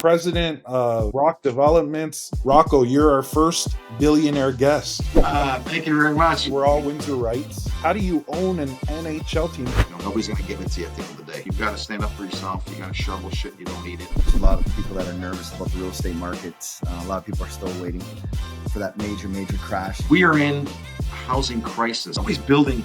president of Rock Developments. Rocco, you're our first billionaire guest. Thank you very much. We're all Windsor rights. How do you own an NHL team? Nobody's going to give it to you at the end of the day. You've got to stand up for yourself. You got to shovel shit. You don't need it. There's a lot of people that are nervous about the real estate markets. A lot of people are still waiting for that major crash. We are in a housing crisis. Nobody's building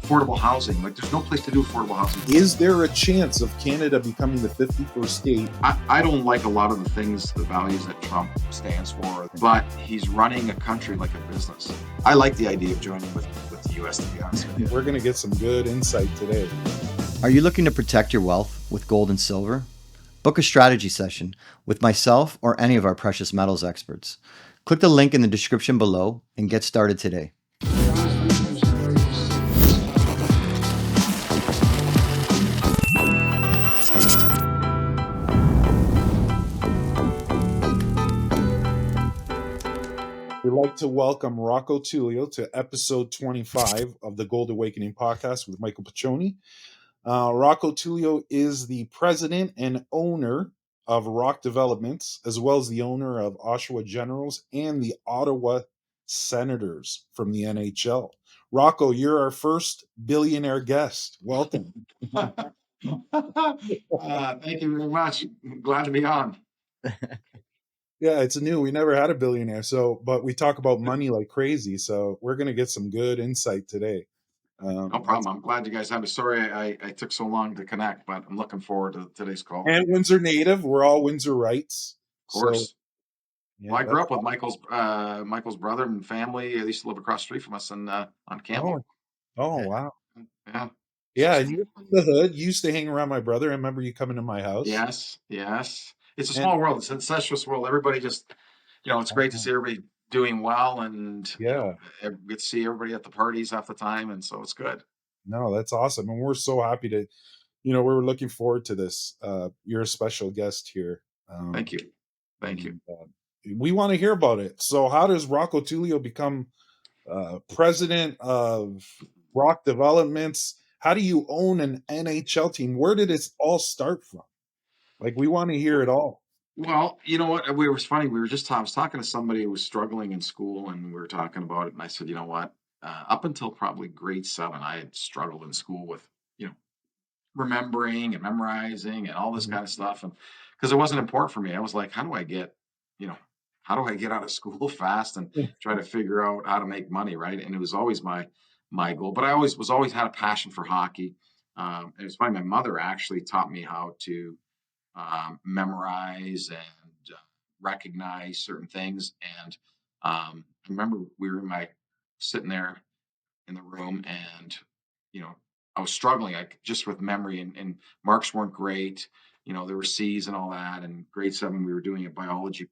affordable housing. Like, there's no place to do affordable housing. Is there a chance of Canada becoming the 51st state? I don't like a lot of the things, the values that Trump stands for, but he's running a country like a business. I like the idea of joining with the U.S., to be honest with you. We're going to get some good insight today. Are you looking to protect your wealth with gold and silver? Book a strategy session with myself or any of our precious metals experts. Click the link in the description below and get started today. We'd like to welcome Rocco Tullio to episode 25 of the Gold Awakening podcast with Michael Piccioni. Rocco Tullio is the president and owner of Rock Developments, as well as the owner of Oshawa Generals and the Ottawa Senators from the NHL. Rocco, you're our first billionaire guest. Welcome. Thank you very much. Glad to be on. Yeah, it's new. We never had a billionaire, but we talk about money like crazy. So we're going to get some good insight today. No problem. I'm glad you guys have me. Sorry I took so long to connect, but I'm looking forward to today's call. And Windsor native. We're all Windsor rights. Of course. So, yeah, well, I grew up with Michael's brother and family. They used to live across the street from us on Campbell. Oh, wow. Yeah. Yeah, and you're from the hood. You used to hang around my brother. I remember you coming to my house. Yes. It's a small world. It's an incestuous world. Everybody just, it's great to see everybody doing well, and get to see everybody at the parties half the time, and so it's good. No, that's awesome, and we're so happy to, we're looking forward to this. You're a special guest here. Thank you. We want to hear about it. So, how does Rocco Tullio become president of Rock Developments? How do you own an NHL team? Where did it all start from? Like, we want to hear it all. Well, you know what? It was funny. I was talking to somebody who was struggling in school, and we were talking about it. And I said, you know what? Up until probably grade 7, I had struggled in school with, remembering and memorizing and all this kind of stuff. And because it wasn't important for me, I was like, how do I get out of school fast and try to figure out how to make money, right? And it was always my goal. But I always had a passion for hockey. And it was funny. My mother actually taught me how to memorize and recognize certain things. And I remember we were sitting there in the room, and I was struggling just with memory, and marks weren't great. There were C's and all that. And grade 7, we were doing a biology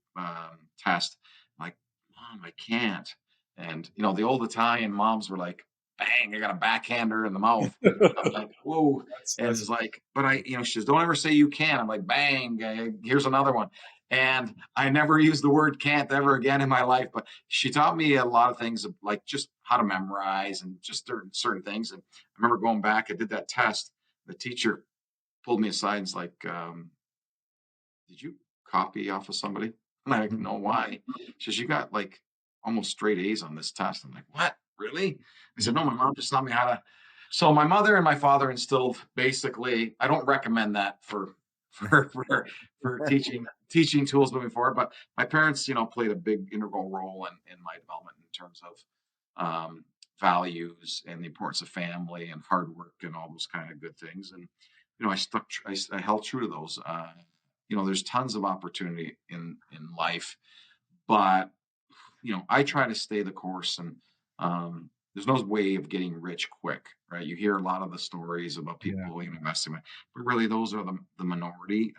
test. I'm like, Mom, I can't. And the old Italian moms were like, bang, I got a backhander in the mouth. I'm like, whoa. And it's like, but she says, don't ever say you can. I'm like, bang, here's another one. And I never used the word can't ever again in my life, but she taught me a lot of things, like just how to memorize and just certain things. And I remember going back, I did that test. The teacher pulled me aside and was like, did you copy off of somebody? And I didn't know why. She says, you got like almost straight A's on this test. I'm like, what? Really? I said, no, my mom just taught me how to. So my mother and my father instilled, basically, I don't recommend that for teaching tools moving forward, but my parents, played a big integral role in my development in terms of values and the importance of family and hard work and all those kind of good things. And I held true to those. There's tons of opportunity in life, but I try to stay the course, and there's no way of getting rich quick, right? You hear a lot of the stories about people investing, but really those are the minority.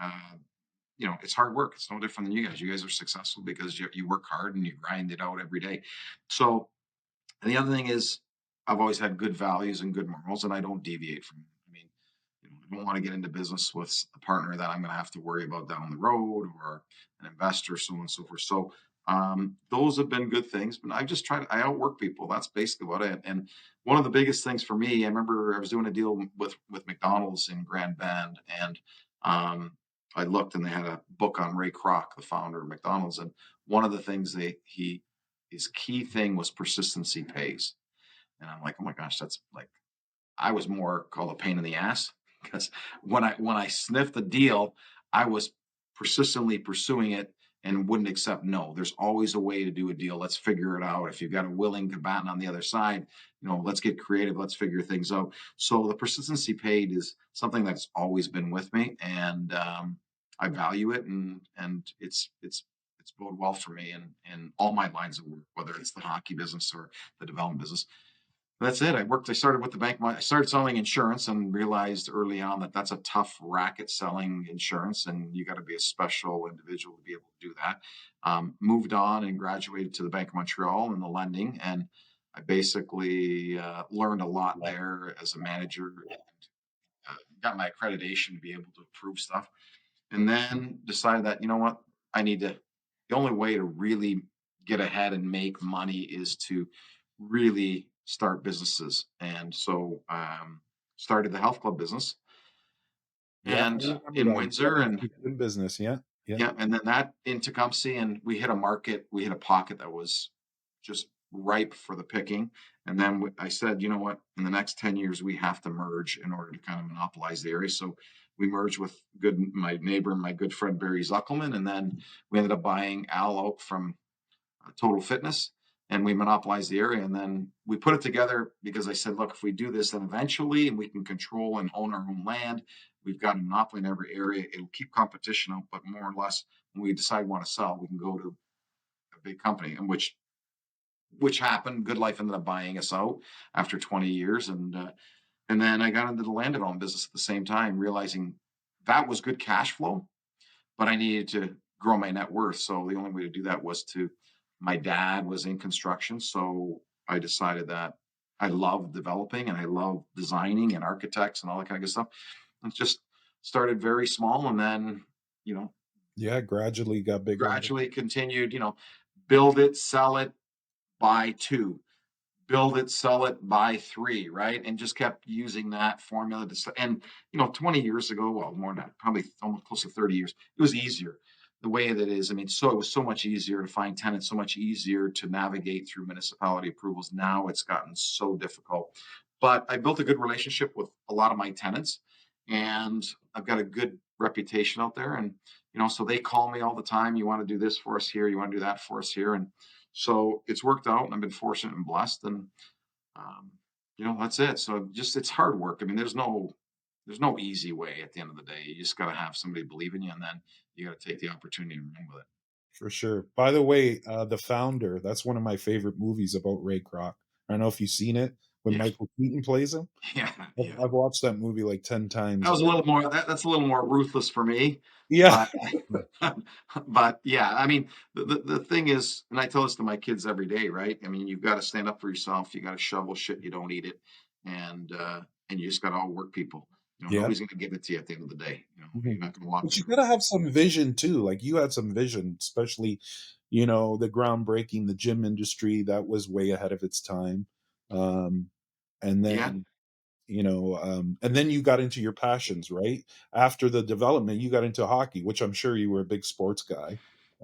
It's hard work. It's no different than you guys. You guys are successful because you work hard and you grind it out every day. So, and the other thing is, I've always had good values and good morals, and I don't deviate from them. I mean, I don't want to get into business with a partner that I'm going to have to worry about down the road, or an investor, so on and so forth. So those have been good things, but I outwork people. That's basically what and one of the biggest things for me, I remember I was doing a deal with McDonald's in Grand Bend, and I looked and they had a book on Ray Kroc, the founder of McDonald's, and one of the things his key thing was persistency pays. And I'm like, oh my gosh, that's like, I was more called a pain in the ass because when I sniffed the deal, I was persistently pursuing it and wouldn't accept no. There's always a way to do a deal. Let's figure it out. If you've got a willing combatant on the other side, let's get creative. Let's figure things out. So the persistency paid is something that's always been with me, and I value it, and it's bode well for me in all my lines of work, whether it's the hockey business or the development business. That's it. I started with the bank. I started selling insurance and realized early on that that's a tough racket selling insurance, and you got to be a special individual to be able to do that. Moved on and graduated to the Bank of Montreal in the lending, and I basically learned a lot there as a manager, and got my accreditation to be able to approve stuff. And then decided that, you know what, I need to, the only way to really get ahead and make money is to really start businesses. And so started the health club business Yeah, I and remember in that. You got Windsor, into and the gym business. Yeah, yeah, yeah, and then that in Tecumseh, and we hit a market, we hit a pocket that was just ripe for the picking. And then I said, you know what, in the next 10 years, we have to merge in order to kind of monopolize the area. So we merged with my neighbor, my good friend, Barry Zuckelman. And then we ended up buying Al out from Total Fitness, and we monopolized the area. And then we put it together because I said, look, if we do this, then eventually, and we can control and own our own land, we've got a monopoly in every area. It'll keep competition out, but more or less, when we decide we want to sell, we can go to a big company, and which happened. Good Life ended up buying us out after 20 years, and then I got into the land development business at the same time, realizing that was good cash flow, but I needed to grow my net worth. So the only way to do that was to. My dad was in construction, so I decided that I love developing and I love designing and architects and all that kind of good stuff. And just started very small, and then you know yeah. Gradually got bigger and bigger. gradually continued. Build it, sell it, buy two, build it, sell it, buy three, right? And just kept using that formula and 20 years ago, well, more than that, probably almost close to 30 years, it was easier the way that it is. I mean, so it was so much easier to find tenants, so much easier to navigate through municipality approvals. Now it's gotten so difficult. But I built a good relationship with a lot of my tenants, and I've got a good reputation out there. And, so they call me all the time. You want to do this for us here? You want to do that for us here? And so it's worked out, and I've been fortunate and blessed, and um, that's it. So just it's hard work. I mean, there's no easy way at the end of the day. You just got to have somebody believe in you, and then you got to take the opportunity and run with it. For sure. By the way, The Founder, that's one of my favorite movies about Ray Kroc. I don't know if you've seen it when Yeah, Michael Keaton plays him. yeah, yeah. I've watched that movie like 10 That times was a already. little more. That's a little more ruthless for me, Yeah. but but yeah. I mean, the thing is, and I tell this to my kids every day, right? I mean, you've got to stand up for yourself. You got to shovel shit. You don't eat it, and you just got to outwork people. Yeah. Nobody's going to give it to you at the end of the day. Mhm. You're not going to walk But in you the room. gotta have some vision too. Like you had some vision, especially, the groundbreaking, the gym industry that was way ahead of its time. Um, and Yeah, then, and then you got into your passions, right? After the development, you got into hockey, which I'm sure you were a big sports guy.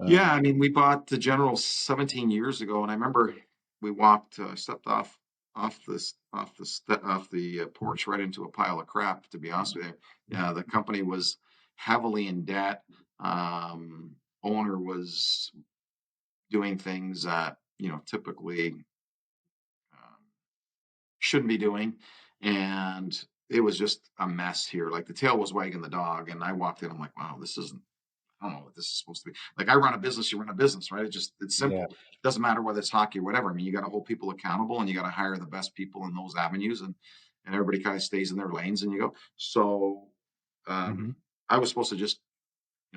yeah. Um, I mean, we bought the General 17 years ago, and I remember we walked. I stepped off the porch right into a pile of crap. To be honest with you, yeah, the company was heavily in debt. Owner was doing things that typically shouldn't be doing, and it was just a mess here. Like the tail was wagging the dog, and I walked in. I'm like, wow, this isn't. I don't know what this is supposed to be. Like I run a business, you run a business, right? It's yeah. simple. It doesn't matter whether it's hockey or whatever. I mean, you got to hold people accountable, and you got to hire the best people in those avenues, and everybody kind of stays in their lanes, and you go. So Hmm. I was supposed to just,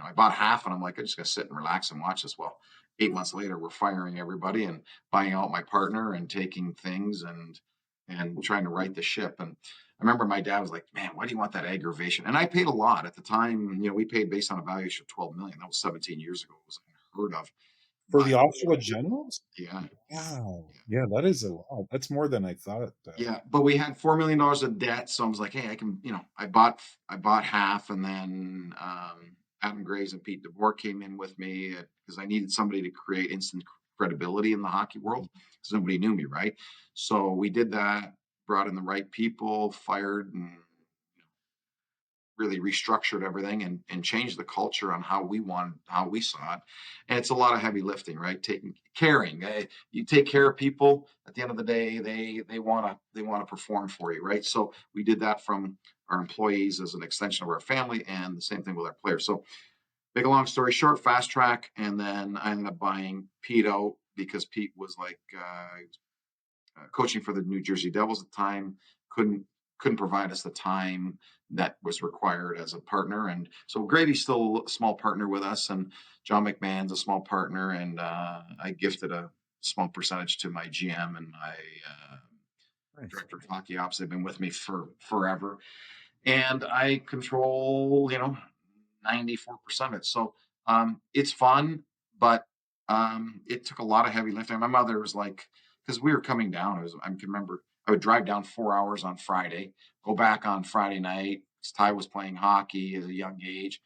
I bought half, and I'm like, I just gotta sit and relax and watch this. Well, 8 months later, we're firing everybody and buying out my partner and taking things and trying to right the ship. And I remember my dad was like, "Man, why do you want that aggravation?" And I paid a lot at the time. We paid based on a valuation of 12 million. That was 17 years ago. It was unheard of. For the But Oshawa Generals? yeah, Wow. Yeah, that is a lot. That's more than I thought. yeah. But we had $4 million of debt, so I was like, "Hey, I can." I bought half, and then Adam Graves and Pete DeBoer came in with me because I needed somebody to create instant credibility in the hockey world because nobody knew me, right? So we did that, brought in the right people, fired and really restructured everything and changed the culture on how we saw it. And it's a lot of heavy lifting, right? Caring. You take care of people. At the end of the day, they wanna perform for you, right? So we did that from our employees as an extension of our family, and the same thing with our players. So make a long story short, fast track, and then I ended up buying Pete out because Pete was like coaching for the New Jersey Devils at the time, couldn't couldn't provide us the time that was required as a partner. And so Gravy's still a small partner with us, and John McMahon's a small partner, and I gifted a small percentage to my GM and my Nice. director of hockey ops. They've been with me for forever, and I control 94% of it. So it's fun, but it took a lot of heavy lifting. My mother was like, because we were coming down. I can remember I would drive down 4 hours on Friday, go back on Friday night. Ty was playing hockey at a young age.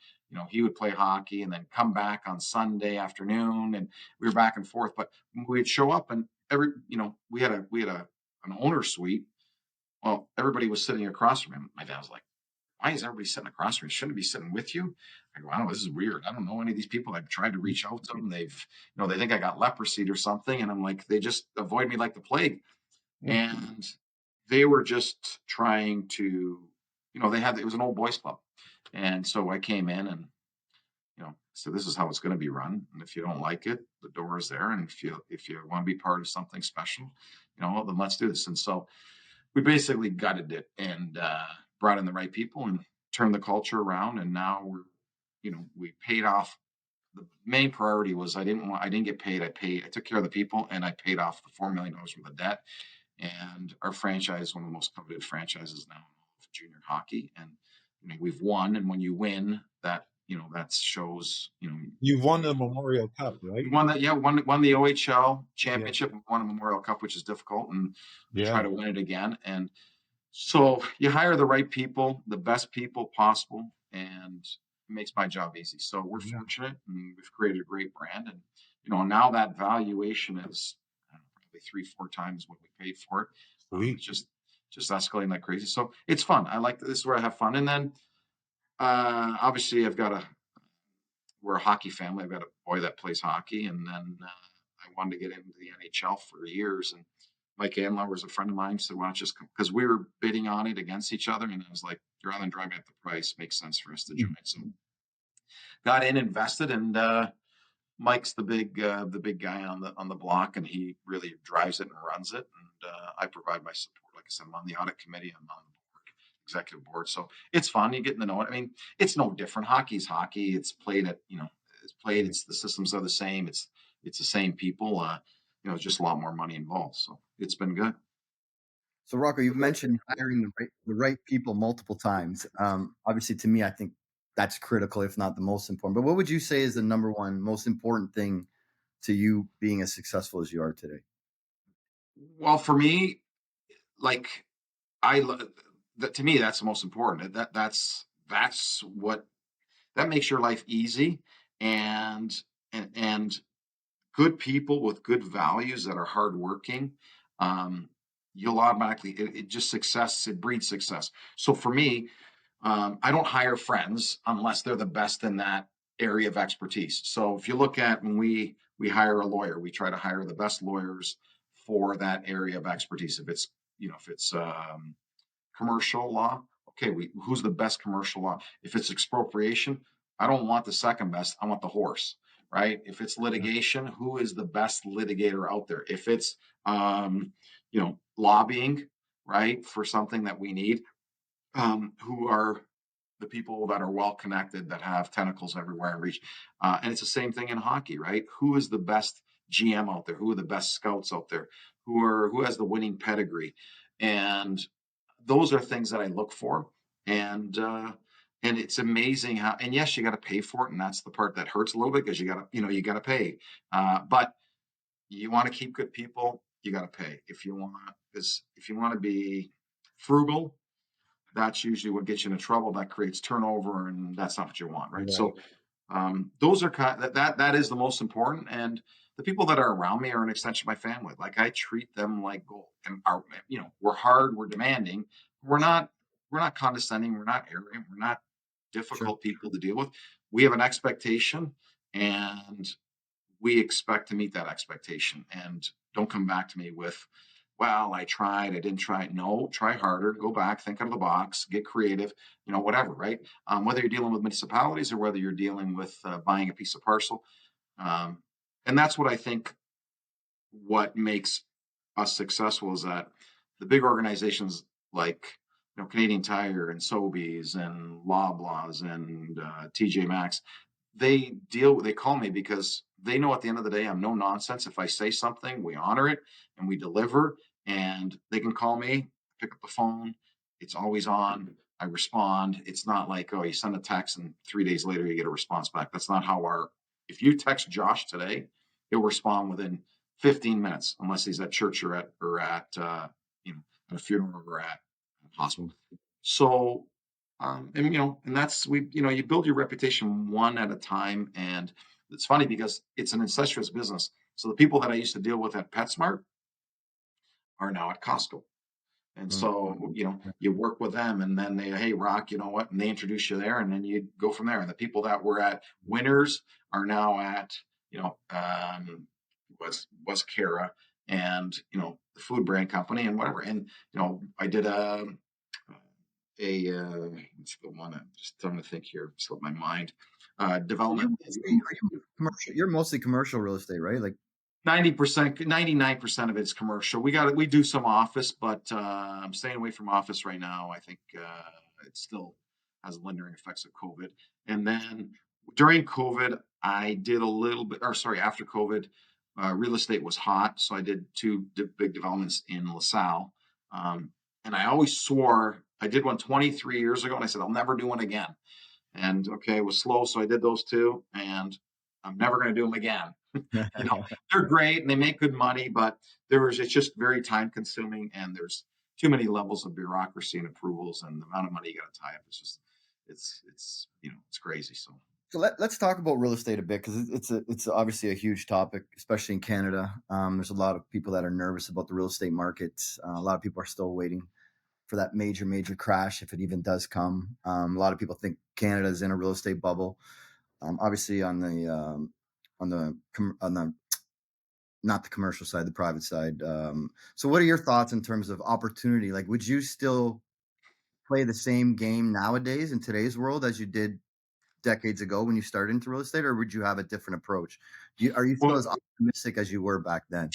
He would play hockey and then come back on Sunday afternoon, and we were back and forth. But we'd show up, and we had an owner suite. Well, everybody was sitting across from him. My dad was like, why is everybody sitting across from me? Shouldn't be sitting with you? I go, I don't know, this is weird. I don't know any of these people. I've tried to reach out to them. They think I got leprosy or something. And I'm like, they just avoid me like the plague. And they were just trying to, it was an old boys club. And so I came in and, so this is how it's going to be run. And if you don't like it, the door is there. And if you want to be part of something special, then let's do this. And so we basically gutted it and brought in the right people and turned the culture around. And now we paid off. The main priority was I didn't get paid. I took care of the people, and I paid off the $4 million worth of debt. And our franchise, one of the most coveted franchises now in junior hockey. And we've won. And when you win, that shows. You've won the Memorial Cup, right? We won that. Yeah, won the OHL championship. Yeah. Won a Memorial Cup, which is difficult, and try to win it again. And so you hire the right people, the best people possible, and it makes my job easy. So we're fortunate, and we've created a great brand. And now that valuation is probably 3-4 times what we paid for it. It's just escalating like crazy. So it's fun. I like this is where I have fun. And then obviously we're a hockey family. I've got a boy that plays hockey, and then I wanted to get into the NHL for years. And Mike Andler was a friend of mine, said, "Why don't you just come?" Because we were bidding on it against each other, and I was like, rather than driving up the price, makes sense for us to join. So got in, invested, and Mike's the big guy on the block, and he really drives it and runs it. And I provide my support. Like I said, I'm on the audit committee. I'm on the executive board. So it's fun. You get to know it. I mean, it's no different. Hockey's hockey. It's played at, it's the systems are the same. It's the same people. Just a lot more money involved. So it's been good. So Rocco, you've mentioned hiring the right people multiple times. Obviously, to me, I think that's critical, if not the most important. But what would you say is the number one most important thing to you being as successful as you are today? Well, for me, like to me, that's the most important. That's what that makes your life easy, and good people with good values that are hardworking. You'll automatically it just success. It breeds success. So for me, I don't hire friends unless they're the best in that area of expertise. So if you look at when we hire a lawyer, we try to hire the best lawyers for that area of expertise. If it's commercial law, okay, who's the best commercial law? If it's expropriation, I don't want the second best. I want the horse, right? If it's litigation, who is the best litigator out there? If it's lobbying, right, for something that we need, who are the people that are well connected, that have tentacles everywhere and reach. And it's the same thing in hockey, right? Who is the best GM out there? Who are the best scouts out there? Who has the winning pedigree? And those are things that I look for. And it's amazing how. And yes, you got to pay for it, and that's the part that hurts a little bit because you got to pay. But you want to keep good people, you got to pay. If you want to be frugal, that's usually what gets you into trouble. That creates turnover, and that's not what you want, right? So Those are that is the most important. And the people that are around me are an extension of my family. Like I treat them like gold. And we're hard, we're demanding. We're not condescending, we're not arrogant, we're not Sure. difficult people to deal with. We have an expectation, and we expect to meet that expectation. And don't come back to me with, well, I tried, I didn't try. No, try harder, go back, think out of the box, get creative, whatever, right? Whether you're dealing with municipalities or whether you're dealing with buying a piece of parcel. Um, and that's what I think what makes us successful is that the big organizations like Canadian Tire and Sobeys and Loblaws and TJ Maxx, they call me because they know at the end of the day I'm no nonsense. If I say something, we honor it and we deliver, and they can call me, pick up the phone, it's always on, I respond. It's not like, oh, you send a text and 3 days later you get a response back. That's not how if you text Josh today, he'll respond within 15 minutes unless he's at church or at at a funeral or at a hospital. So and that's you build your reputation one at a time. And it's funny because it's an incestuous business. So the people that I used to deal with at PetSmart are now at Costco. And Mm. so, you work with them and then they, hey, Rock, you know what? And they introduce you there and then you go from there. And the people that were at Winners are now at, was Kara and, the food brand company and whatever. And, I did what's the one? I'm just trying to think here. Slipped my mind. Development. You're mostly commercial real estate, right? Like 90%, 99% of it's commercial. We do some office, but I'm staying away from office right now. I think it still has lingering effects of COVID. And then during COVID, I did a little bit, or sorry, after COVID, real estate was hot. So I did two big developments in LaSalle. And I always swore I did one 23 years ago, and I said, I'll never do one again. And okay, it was slow. So I did those two, and I'm never going to do them again. you know, they're great and they make good money, but it's just very time consuming and there's too many levels of bureaucracy and approvals and the amount of money you got to tie up. It's crazy. So let's talk about real estate a bit because it's obviously a huge topic, especially in Canada. There's a lot of people that are nervous about the real estate market. A lot of people are still waiting for that major crash if it even does come. A lot of people think Canada is in a real estate bubble. Obviously, on the not the commercial side, the private side. So, what are your thoughts in terms of opportunity? Like, would you still play the same game nowadays in today's world as you did decades ago when you started into real estate, or would you have a different approach? Are you still well, as optimistic as you were back then?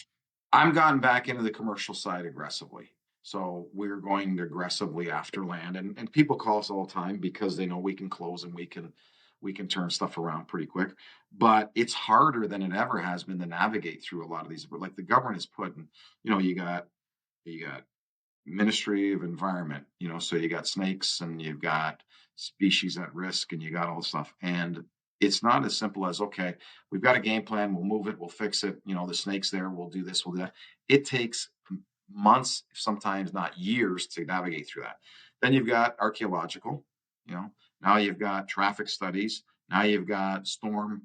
I'm gotten back into the commercial side aggressively. So we're going aggressively after land, and people call us all the time because they know we can close and we can turn stuff around pretty quick. But it's harder than it ever has been to navigate through a lot of these. Like the government is putting, you got Ministry of Environment, so you got snakes and you've got species at risk and you got all this stuff. And it's not as simple as, okay, we've got a game plan, we'll move it, we'll fix it, the snake's there, we'll do this, we'll do that. It takes months, sometimes not years, to navigate through that. Then you've got archaeological, you know, now you've got traffic studies, now you've got storm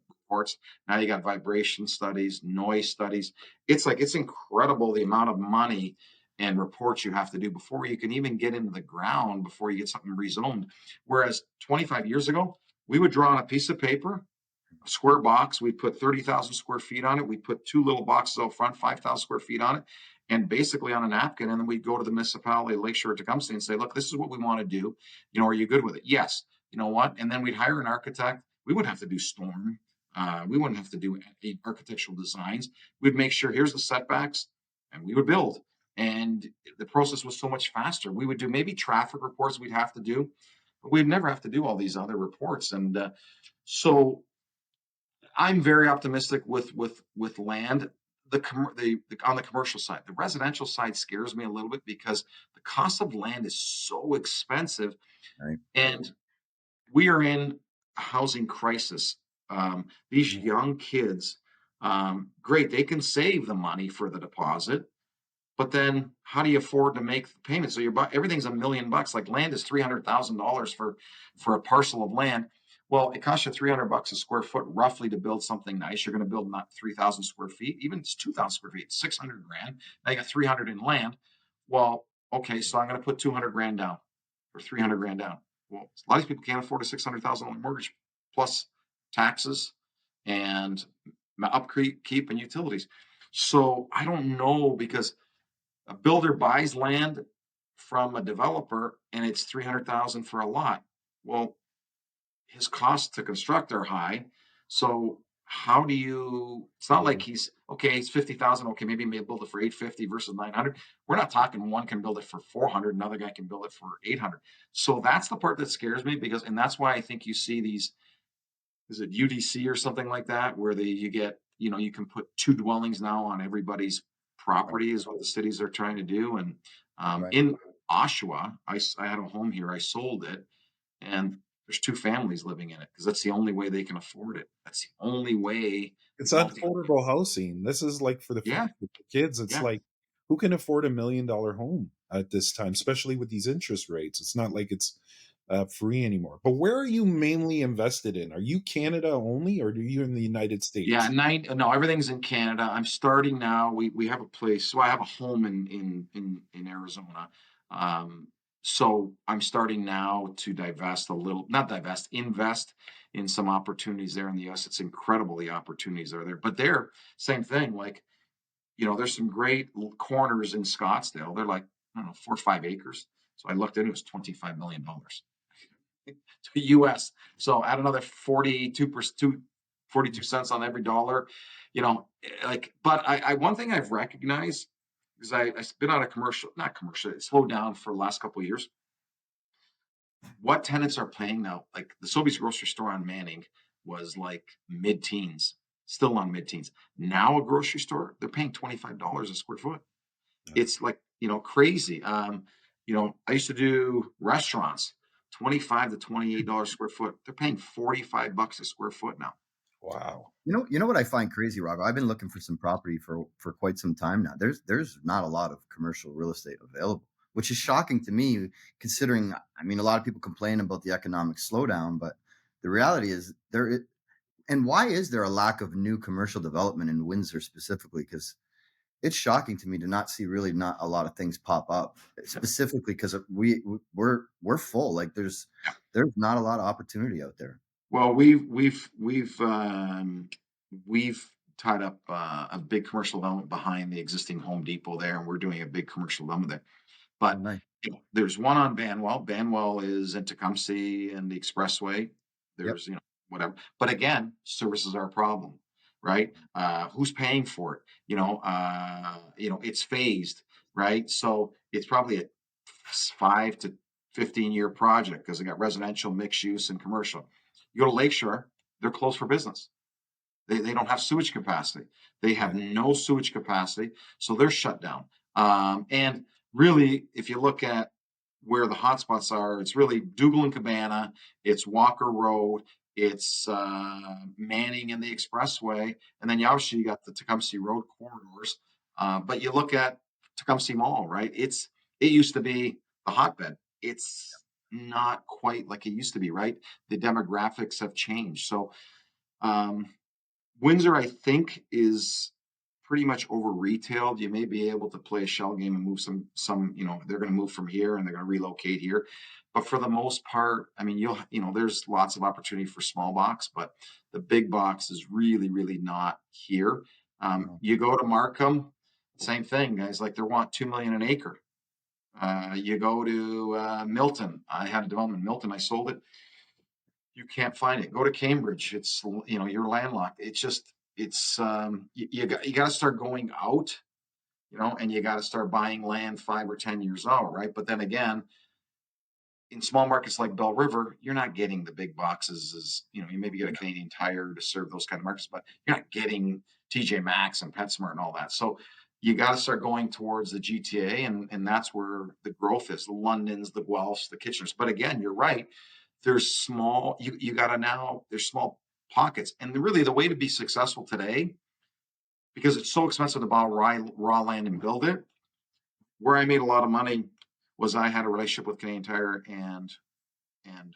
reports. Now you got vibration studies, noise studies. It's incredible the amount of money and reports you have to do before you can even get into the ground before you get something rezoned. Whereas 25 years ago, we would draw on a piece of paper, a square box. We'd put 30,000 square feet on it. We'd put two little boxes out front, 5,000 square feet on it, and basically on a napkin. And then we'd go to the municipality of Lakeshore Tecumseh and say, look, this is what we want to do. Are you good with it? Yes. You know what? And then we'd hire an architect. We wouldn't have to do storm. We wouldn't have to do any architectural designs. We'd make sure here's the setbacks, and we would build. And the process was so much faster. We would do maybe traffic reports we'd have to do, but we'd never have to do all these other reports. And so I'm very optimistic with land. On the commercial side, the residential side scares me a little bit because the cost of land is so expensive, Right. and we are in a housing crisis. These young kids, great, they can save the money for the deposit, but then how do you afford to make the payment? So everything's $1 million. Like land is $300,000 for a parcel of land. Well, it costs you $300 a square foot roughly to build something nice. You're going to build not 3,000 square feet, even it's 2,000 square feet, 600 grand. Now you got 300 in land. Well, okay, so I'm going to put 200 grand down or 300 grand down. Well, a lot of people can't afford a $600,000 mortgage plus taxes and upkeep and utilities. So I don't know, because a builder buys land from a developer and it's 300,000 for a lot. Well, his costs to construct are high. So how do you? It's not like he's okay. It's 50,000. Okay, maybe build it for 850 versus 900. We're not talking one can build it for 400, another guy can build it for 800. So that's the part that scares me, and that's why I think you see these. Is it UDC or something like that, where you get, you can put two dwellings now on everybody's property, is what the cities are trying to do. And Right. in Oshawa, I had a home here. I sold it, and there's two families living in it because that's the only way they can afford it. That's the only way. It's Multi, unaffordable housing. This is like for the yeah, kids. It's yeah. like, who can afford $1 million home at this time, especially with these interest rates? It's not like it's free anymore. But where are you mainly invested in? Are you Canada only, or are you in the United Yeah, States? no, everything's in Canada. I'm starting now. We have a place, so I have a home in Arizona. Um, so I'm starting now to divest a little, not divest, invest in some opportunities there in the U.S. It's incredible the opportunities are there, but they're same thing. Like, there's some great corners in Scottsdale. They're like, I don't know, 4 or 5 acres. So I looked at it, it was $25 million to US. So add another 42 cents on every dollar, but one thing I've recognized, because I've been on a not commercial, it slowed down for the last couple of years. What tenants are paying now, like the Sobeys grocery store on Manning was like mid-teens, still on mid-teens. Now a grocery store, they're paying $25 a square foot. It's like, crazy. I used to do restaurants, 25 to $28 square foot. They're paying $45 a square foot now. Wow. You know what I find crazy, Rocco? I've been looking for some property for quite some time now. There's not a lot of commercial real estate available, which is shocking to me, considering, I mean, a lot of people complain about the economic slowdown, but the reality is and why is there a lack of new commercial development in Windsor specifically? Because it's shocking to me to not see really not a lot of things pop up, specifically because we're full. Like there's not a lot of opportunity out there. Well, we've tied up a big commercial development behind the existing Home Depot there, and we're doing a big commercial development there. Oh, But nice. there's one on Banwell. Banwell is in Tecumseh and the Expressway. Yep. There's whatever. But again, services are a problem, right? Who's paying for it? It's phased, right? So it's probably a 5 to 15 year project because they got residential, mixed use, and commercial. You go to Lakeshore, they're closed for business. They don't have sewage capacity. They have Right. no sewage capacity, so they're shut down. And really, if you look at where the hotspots are, it's really Dougal and Cabana, it's Walker Road, it's Manning and the Expressway, and then you got the Tecumseh Road corridors. But you look at Tecumseh Mall, right? It used to be the hotbed. It's not quite like it used to be, right? The demographics have changed. So um, Windsor, I think, is pretty much over retailed. You may be able to play a shell game and move some, they're going to move from here and they're going to relocate here. But for the most part, I mean, there's lots of opportunity for small box, but the big box is really, really not here. No. You go to Markham, same thing, guys. Like they want 2 million an acre. You go to Milton. I had a development in Milton. I sold it. You can't find it. Go to Cambridge. It's you're landlocked. You got to start going out, and you got to start buying land 5 or 10 years out, right? But then again, in small markets like Bell River, you're not getting the big boxes. You maybe get a Canadian Tire to serve those kind of markets, but you're not getting TJ Maxx and PetSmart and all that. So you got to start going towards the GTA, and that's where the growth is. The Londons, the Guelphs, the Kitcheners. But again, you're right. There's small. You got to now. There's small pockets, and really the way to be successful today, because it's so expensive to buy raw land and build it. Where I made a lot of money was I had a relationship with Canadian Tire and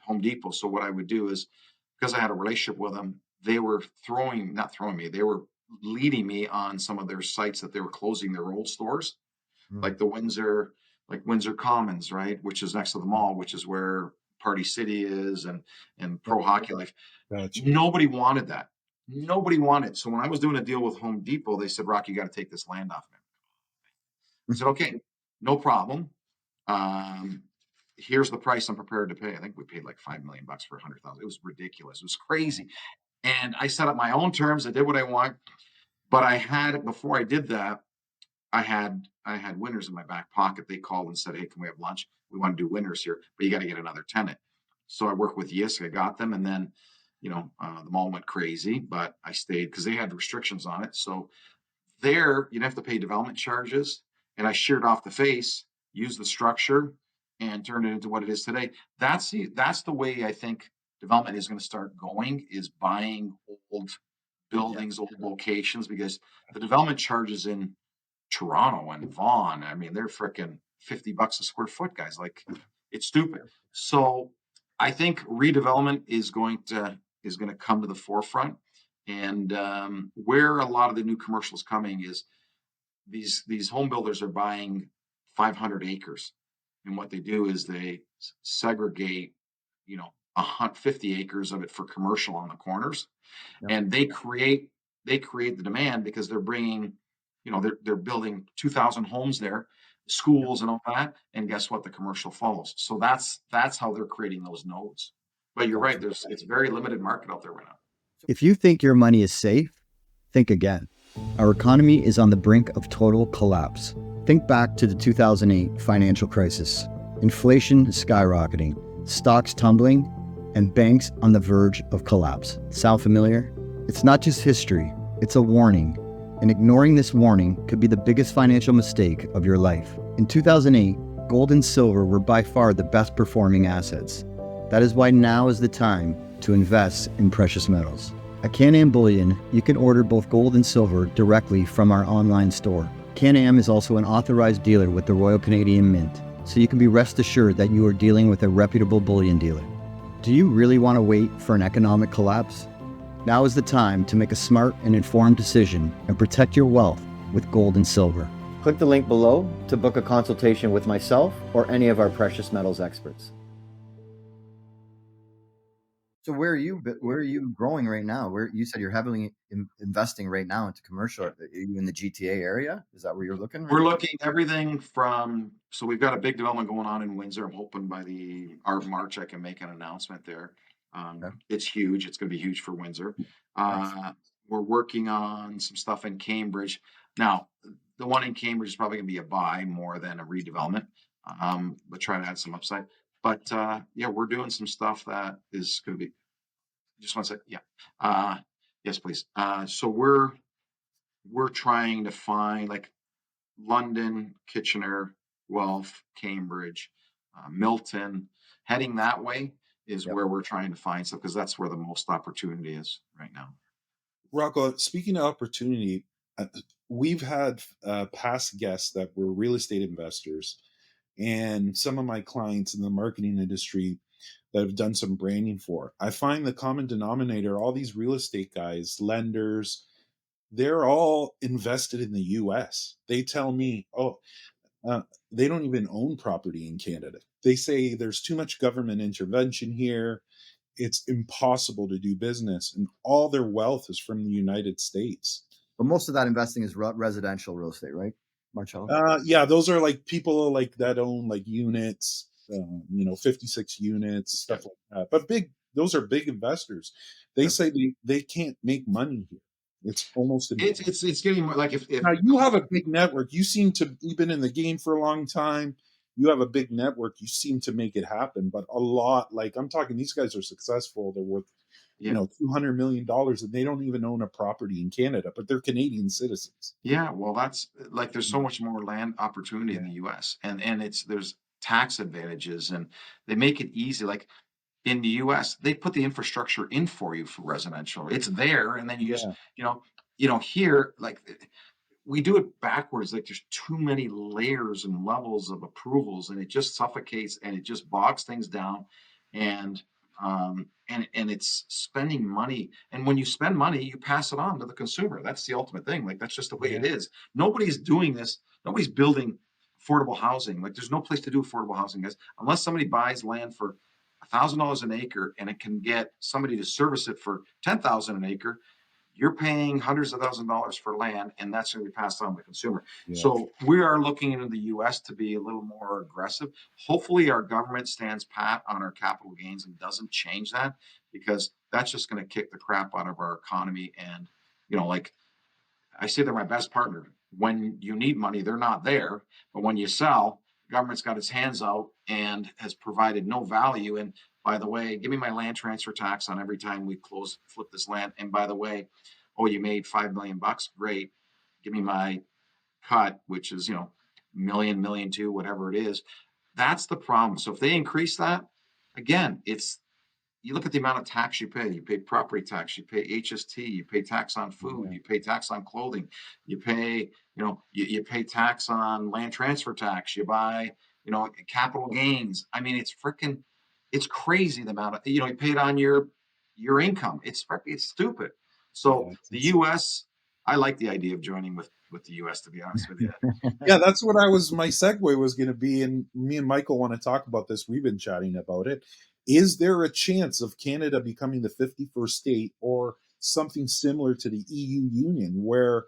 Home Depot. So what I would do is, because I had a relationship with them, they were they were leading me on some of their sites that they were closing their old stores, like the Windsor Commons, right, which is next to the mall, which is where Party City is, and Pro Hockey Life. Gotcha. Nobody wanted that. Nobody wanted. So when I was doing a deal with Home Depot, they said, "Rock, you got to take this land off me." I said, "Okay, no problem. Um, here's the price I'm prepared to pay." I think we paid like $5 million for 100,000. It was ridiculous. It was crazy. And I set up my own terms. I did what I want, but I had before I did that, I had winners in my back pocket. They called and said, "Hey, can we have lunch? We want to do winners here, but you got to get another tenant." So I worked with Yisk. I got them, and then the mall went crazy, but I stayed because they had restrictions on it. So there, you'd have to pay development charges, and I sheared off the face, used the structure, and turned it into what it is today. That's the way I think development is going to start going, is buying old buildings, old locations, because the development charges in Toronto and Vaughan, I mean, they're freaking $50 a square foot, guys. Like, it's stupid. So I think redevelopment is going to come to the forefront. And where a lot of the new commercials coming is these home builders are buying 500 acres, and what they do is they segregate, 50 acres of it for commercial on the corners, and they create the demand because they're bringing, they're building 2,000 homes there, schools and all that, and guess what? The commercial follows. So that's how they're creating those nodes. But you're right. It's a very limited market out there right now. If you think your money is safe, think again. Our economy is on the brink of total collapse. Think back to the 2008 financial crisis. Inflation skyrocketing, stocks tumbling, and banks on the verge of collapse. Sound familiar? It's not just history, it's a warning. And ignoring this warning could be the biggest financial mistake of your life. In 2008, gold and silver were by far the best performing assets. That is why now is the time to invest in precious metals. At Can-Am Bullion, you can order both gold and silver directly from our online store. Can-Am is also an authorized dealer with the Royal Canadian Mint, so you can be rest assured that you are dealing with a reputable bullion dealer. Do you really want to wait for an economic collapse? Now is the time to make a smart and informed decision and protect your wealth with gold and silver. Click the link below to book a consultation with myself or any of our precious metals experts. So where are you growing right now? Where you said you're heavily investing right now into commercial. Are you in the GTA area? Is that where you're looking? We're looking everything so we've got a big development going on in Windsor. I'm hoping by March I can make an announcement there. Okay. It's huge. It's going to be huge for Windsor. We're working on some stuff in Cambridge. Now, the one in Cambridge is probably going to be a buy more than a redevelopment, but try to add some upside. But yeah, we're doing some stuff that is going to be. Just want to say, yeah, yes, please. So we're trying to find like London, Kitchener, Guelph, Cambridge, Milton, heading that way is where we're trying to find stuff, because that's where the most opportunity is right now. Rocco, speaking of opportunity, we've had past guests that were real estate investors, and some of my clients in the marketing industry that have done some branding for. I find the common denominator, all these real estate guys, lenders, they're all invested in the US. They tell me, they don't even own property in Canada. They say there's too much government intervention here. It's impossible to do business. And all their wealth is from the United States. But most of that investing is residential real estate, right, Marcello? Yeah, those are like people like that own like units, 56 units, stuff like that. But those are big investors. They say they can't make money here. It's almost impossible. It's getting more like if Now you have a big network. You seem to, you've been in the game for a long time. You have a big network. You seem to make it happen. But a lot, like I'm talking, these guys are successful. They're worth, $200 million, and they don't even own a property in Canada, but they're Canadian citizens. Yeah, well, that's like there's so much more land opportunity in the U.S. and there's tax advantages, and they make it easy. Like in the U.S., they put the infrastructure in for you for residential. It's there, and then you just here like we do it backwards. Like there's too many layers and levels of approvals, and it just suffocates and it just bogs things down. And and it's spending money. And when you spend money, you pass it on to the consumer. That's the ultimate thing. Like, that's just the way Yeah. it is. Nobody's doing this. Nobody's building affordable housing. Like, there's no place to do affordable housing, guys, unless somebody buys land for $1,000 an acre and it can get somebody to service it for 10,000 an acre. You're paying hundreds of thousands of dollars for land, and that's going to be passed on to the consumer. Yeah. So we are looking into the U.S. to be a little more aggressive. Hopefully, our government stands pat on our capital gains and doesn't change that, because that's just going to kick the crap out of our economy. And, like I say, they're my best partner. When you need money, they're not there. But when you sell, the government's got its hands out and has provided no value. And by the way, give me my land transfer tax on every time we flip this land. And by the way, oh, you made $5 million. Great. Give me my cut, which is, million, two, whatever it is. That's the problem. So if they increase that, again, you look at the amount of tax you pay. You pay property tax, you pay HST, you pay tax on food, you pay tax on clothing, you pay, you pay tax on land transfer tax, you buy, capital gains. I mean, it's crazy the amount of, you pay it on your income. It's stupid. So the US, I like the idea of joining with the US, to be honest with you. Yeah, that's what my segue was going to be. And me and Michael want to talk about this. We've been chatting about it. Is there a chance of Canada becoming the 51st state or something similar to the EU Union where,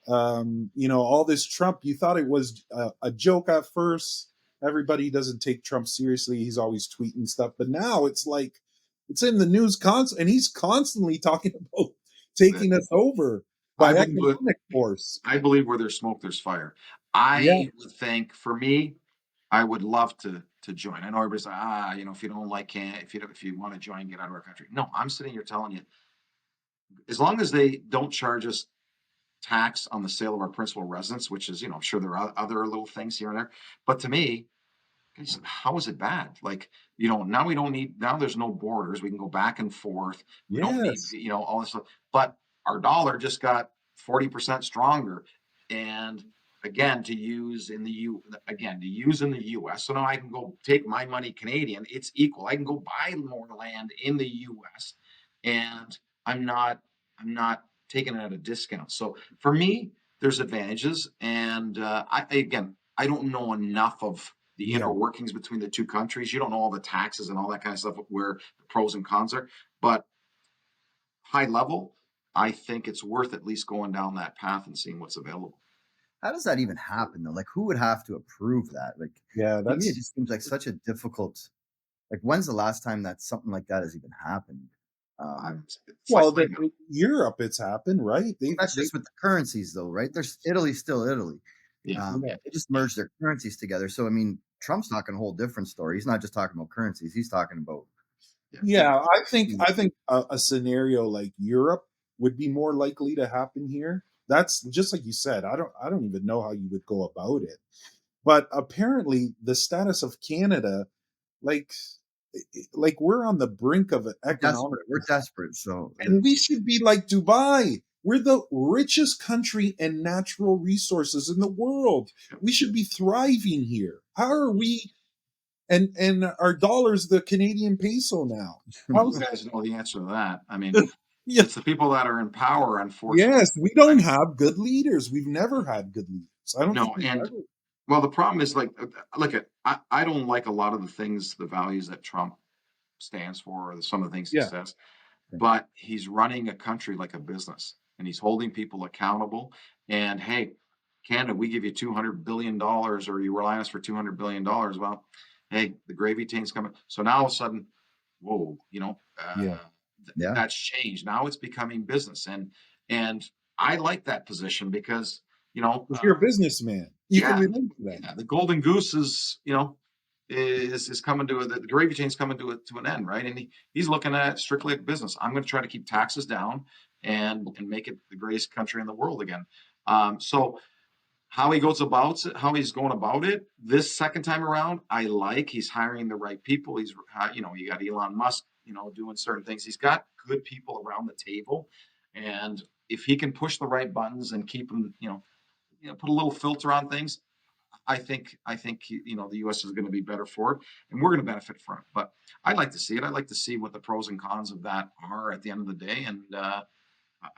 all this Trump, you thought it was a joke at first. Everybody doesn't take Trump seriously. He's always tweeting stuff. But now it's like, it's in the news and he's constantly talking about taking us over by economic force. I believe where there's smoke, there's fire. Yeah. I would think, for me, I would love to join. I know everybody's like, if you don't like Canada, if you want to join, get out of our country. No, I'm sitting here telling you, as long as they don't charge us tax on the sale of our principal residence, which is, I'm sure there are other little things here and there. But to me, how is it bad? Like, now we don't need, now there's no borders. We can go back and forth. We don't need, all this stuff. But our dollar just got 40% stronger. And again, to use in the US. So now I can go take my money Canadian. It's equal. I can go buy more land in the US, and I'm not taking it at a discount. So for me, there's advantages. And I don't know enough of the inner workings between the two countries. You don't know all the taxes and all that kind of stuff, where the pros and cons are. But high level, I think it's worth at least going down that path and seeing what's available. How does that even happen though? Like, who would have to approve that? Like, to me, it just seems like such a difficult. Like, when's the last time that something like that has even happened? Europe, it's happened, right? That's just with the currencies, though, right? There's Italy's still Italy. They just merged their currencies together. So, I mean, Trump's talking a whole different story. He's not just talking about currencies. He's talking about. I think a scenario like Europe would be more likely to happen here. That's just like you said. I don't even know how you would go about it. But apparently, the status of Canada, like we're on the brink of an economic. We're desperate, and we should be like Dubai. We're the richest country in natural resources in the world. We should be thriving here. How are we? And our dollar's the Canadian peso now. You guys know the answer to that. I mean, it's the people that are in power, unfortunately. Yes, we don't have good leaders. We've never had good leaders. I don't think well, the problem is, I don't like a lot of the things, the values that Trump stands for, or some of the things he says, but he's running a country like a business, and he's holding people accountable. And hey, Canada, we give you $200 billion, or you rely on us for $200 billion. Well, hey, the gravy train's coming. So now all of a sudden, whoa, that's changed. Now it's becoming business. And I like that position because, you're a businessman. You can relate to that. Yeah, the golden goose is, is coming to the gravy train's coming to an end, right? And he's looking at strictly at business. I'm going to try to keep taxes down and make it the greatest country in the world again. So how he goes about it, how he's going about it this second time around, he's hiring the right people. He's, you got Elon Musk, doing certain things. He's got good people around the table. And if he can push the right buttons and keep them, put a little filter on things, I think the U.S. is going to be better for it, and we're going to benefit from it. But I'd like to see it. I'd like to see what the pros and cons of that are at the end of the day, and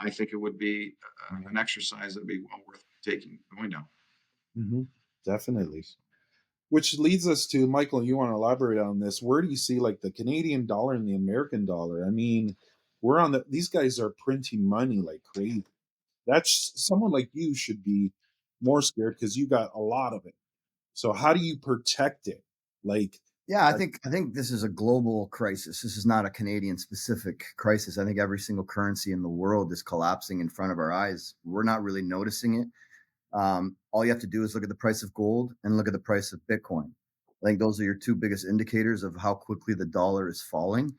I think it would be an exercise that'd be well worth going down. Mm-hmm. Definitely. Which leads us to, Michael, you want to elaborate on this. Where do you see like the Canadian dollar and the American dollar? I mean, these guys are printing money like crazy. That's someone like you should be more scared because you got a lot of it. So how do you protect it? Like, Yeah, I think this is a global crisis. This is not a Canadian specific crisis. I think every single currency in the world is collapsing in front of our eyes. We're not really noticing it. All you have to do is look at the price of gold and look at the price of Bitcoin. I think those are your two biggest indicators of how quickly the dollar is falling.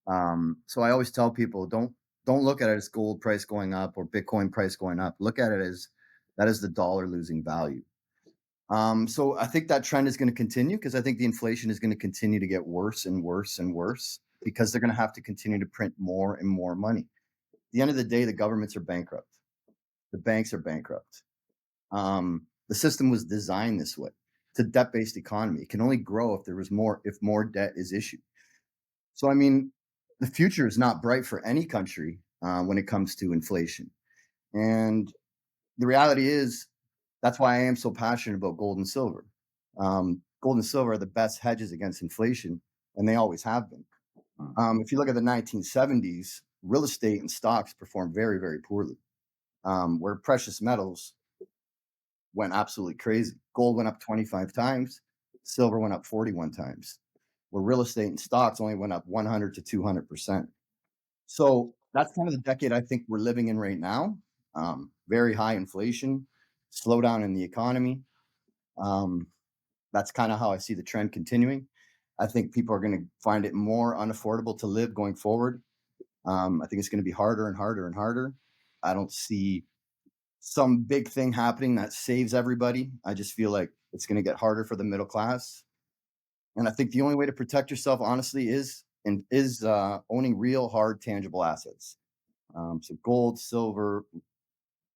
So I always tell people, don't look at it as gold price going up or Bitcoin price going up. Look at it as that is the dollar losing value. So I think that trend is going to continue because I think the inflation is going to continue to get worse and worse and worse because they're going to have to continue to print more and more money. At the end of the day, the governments are bankrupt. The banks are bankrupt. The system was designed this way. It's a debt-based economy. It can only grow if more debt is issued. So, I mean, the future is not bright for any country when it comes to inflation. And the reality is, that's why I am so passionate about gold and silver. Gold and silver are the best hedges against inflation, and they always have been. If you look at the 1970s, real estate and stocks performed very, very poorly, where precious metals went absolutely crazy. Gold went up 25 times, silver went up 41 times, where real estate and stocks only went up 100 to 200%. So that's kind of the decade I think we're living in right now. Very high inflation, slowdown in the economy. That's kind of how I see the trend continuing. I think people are going to find it more unaffordable to live going forward. I think it's going to be harder and harder and harder. I don't see some big thing happening that saves everybody. I just feel like it's going to get harder for the middle class. And I think the only way to protect yourself, honestly, is owning real, hard, tangible assets. So gold, silver,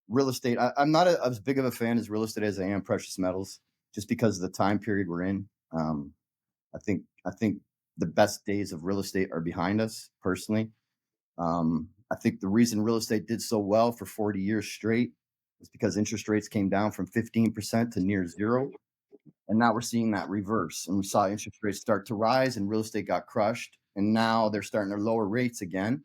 real estate. I'm not as big of a fan as real estate as I am precious metals, just because of the time period we're in. I think the best days of real estate are behind us. Personally, I think the reason real estate did so well for 40 years straight is because interest rates came down from 15% to near zero. And now we're seeing that reverse. And we saw interest rates start to rise and real estate got crushed. And now they're starting to lower rates again.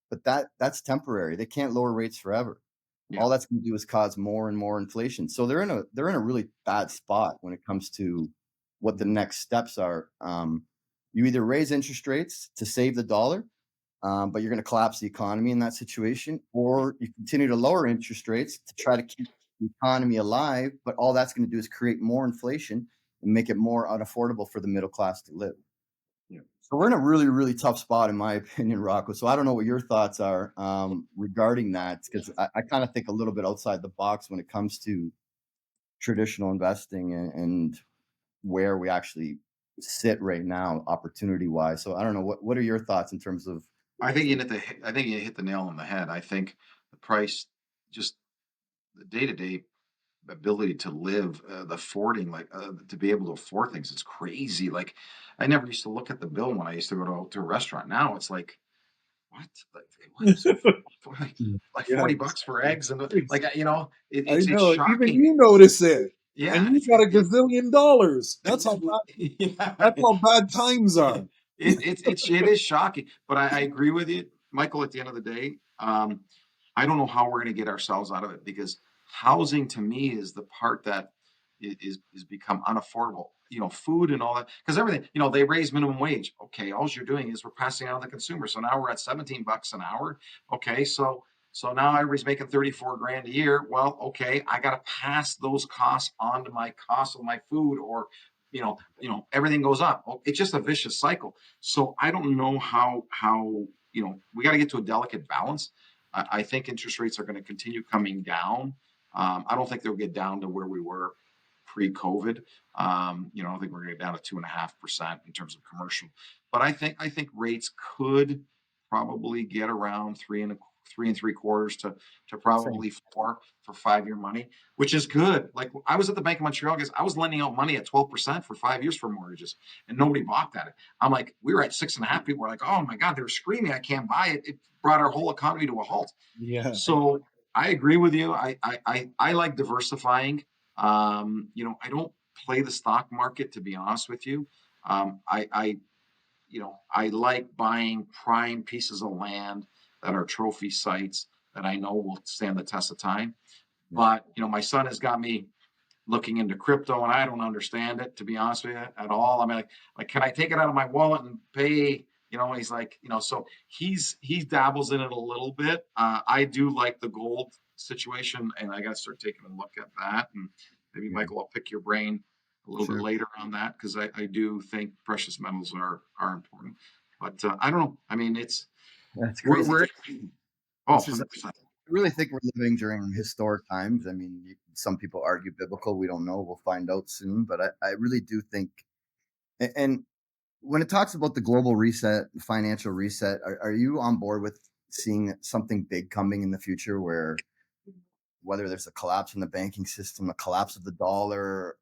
But that's temporary. They can't lower rates forever. Yeah. All that's going to do is cause more and more inflation. So they're in a really bad spot when it comes to what the next steps are. You either raise interest rates to save the dollar, but you're going to collapse the economy in that situation, or you continue to lower interest rates to try to keep the economy alive, but all that's going to do is create more inflation and make it more unaffordable for the middle class to live. Yeah. So we're in a really, really tough spot, in my opinion, Rocco. So I don't know what your thoughts are regarding that, because I kind of think a little bit outside the box when it comes to traditional investing and where we actually sit right now, opportunity-wise. So I don't know, what are your thoughts in terms of? I think you hit the nail on the head. I think the price, just the day-to-day ability to live, the affording, to be able to afford things, it's crazy. Like, I never used to look at the bill when I used to go to a restaurant. Now it's like, what? What? So, like yeah, $40 for eggs, and I it's know. Even shocking. you notice it, and Yeah, you got a gazillion dollars. That's how yeah. bad times are. It is shocking, but I agree with you, Michael. At the end of the day, I don't know how we're going to get ourselves out of it, because housing to me is the part that is become unaffordable. Food and all that, because everything, they raise minimum wage. Okay, all you're doing is we're passing it on to the consumer. So now we're at $17 an hour. Okay, so now everybody's making 34 grand a year. Well, okay, I got to pass those costs on to my cost of my food, or everything goes up. It's just a vicious cycle. So I don't know how we got to get to a delicate balance. I think interest rates are going to continue coming down. I don't think they'll get down to where we were pre-COVID. I don't think we're going to get down to 2.5% in terms of commercial, but I think rates could probably get around 3 3/4 to probably 4 for 5-year money, which is good. Like I was at the Bank of Montreal, because I was lending out money at 12% for 5 years for mortgages, and nobody balked at it. I'm like, we were at 6.5. People were like, oh my God, they were screaming, I can't buy it. It brought our whole economy to a halt. Yeah. So I agree with you. I like diversifying. I don't play the stock market, to be honest with you. I like buying prime pieces of land that are trophy sites that I know will stand the test of time. But my son has got me looking into crypto, and I don't understand it, to be honest with you, at all. I mean, like, can I take it out of my wallet and pay? He's like, so he dabbles in it a little bit. I do like the gold situation, and I got to start taking a look at that. And maybe Michael, I'll pick your brain a little bit later on that, because I do think precious metals are important. But I don't know. I mean, That's we're, crazy. we're I 100%. really think we're living during historic times. I mean, some people argue biblical. We don't know. We'll find out soon. But I really do think, and when it talks about the global reset, financial reset, are you on board with seeing something big coming in the future, where whether there's a collapse in the banking system, a collapse of the dollar,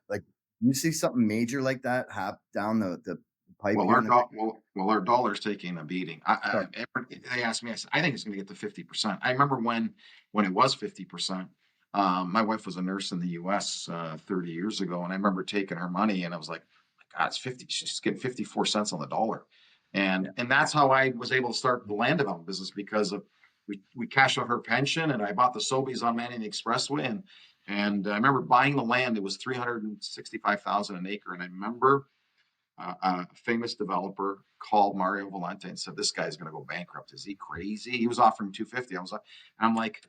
like you see something major like that down the pipe Well, here? our dollar's taking a beating. They asked me. I said, I think it's going to get to 50%. I remember when it was 50%. My wife was a nurse in the U.S. 30 years ago, and I remember taking her money, and I was like, God, it's 50. She's just getting 54 cents on the dollar, and that's how I was able to start the land development business, because of we cashed out her pension, and I bought the Sobeys on Manning Expressway, and I remember buying the land. It was $365,000 an acre, and I remember a famous developer called Mario Valente and said, "This guy's going to go bankrupt. Is he crazy?" He was offering 250. I'm like,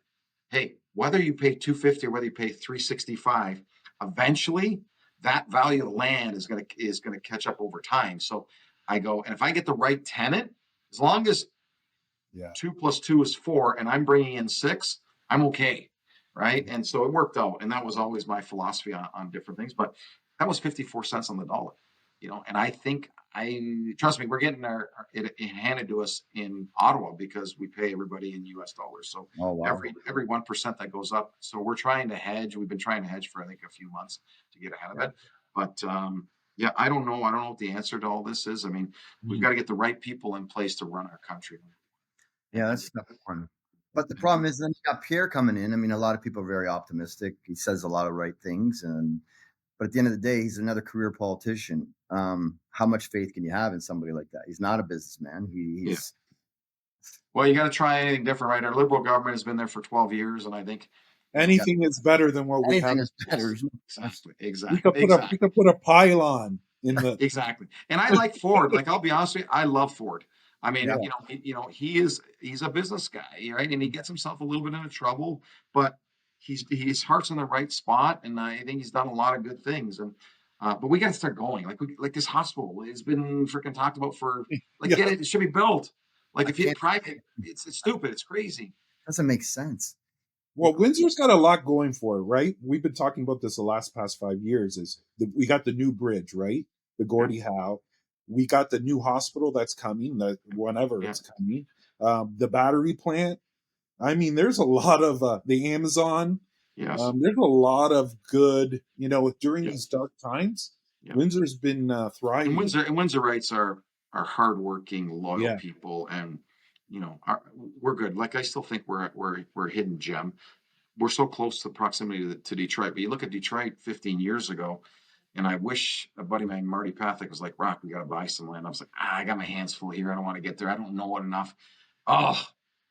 "Hey, whether you pay 250 or whether you pay 365, eventually that value of the land is going to catch up over time." So I go, and if I get the right tenant, as long as 2 + 2 is 4, and I'm bringing in 6, I'm okay, right? And so it worked out, and that was always my philosophy on different things. But that was 54 cents on the dollar, and I think trust me, we're getting it handed to us in Ottawa, because we pay everybody in U.S. dollars. So every 1% that goes up, so we're trying to hedge. We've been trying to hedge for, I think, a few months to get ahead of it. But I don't know. I don't know what the answer to all this is. I mean, we've got to get the right people in place to run our country. Yeah, that's step one. But the problem is, then you got Pierre coming in. I mean, a lot of people are very optimistic. He says a lot of right things, but at the end of the day, he's another career politician. How much faith can you have in somebody like that? He's not a businessman. He's Well, you got to try anything different, right? Our Liberal government has been there for 12 years, and I think anything is better than what we have. anything is better. Exactly. We could put a pylon in the exactly. And I like Ford. Like, I'll be honest with you, I love Ford. I mean, he's a business guy, right? And he gets himself a little bit into trouble, but his heart's in the right spot, and I think he's done a lot of good things. And but we got to start going. Like this hospital has been freaking talked about for get it. It should be built. Like, if you private, it's stupid. It's crazy. Doesn't make sense. Well, Windsor's got a lot going for it, right? We've been talking about this the past 5 years. We got the new bridge, right? The Gordie Howe. We got the new hospital that's coming, whenever it's coming. The battery plant. I mean, there's a lot of the Amazon. Yes. There's a lot of good, during these dark times. Windsor's been thriving. And Windsorites are hardworking, loyal people, and we're good. Like, I still think we're a hidden gem. We're so close to proximity to Detroit. But you look at Detroit 15 years ago, and I wish a buddy of mine, Marty Pathak, was like, "Rock, we got to buy some land." I was like, I got my hands full here. I don't want to get there. I don't know it enough. Oh,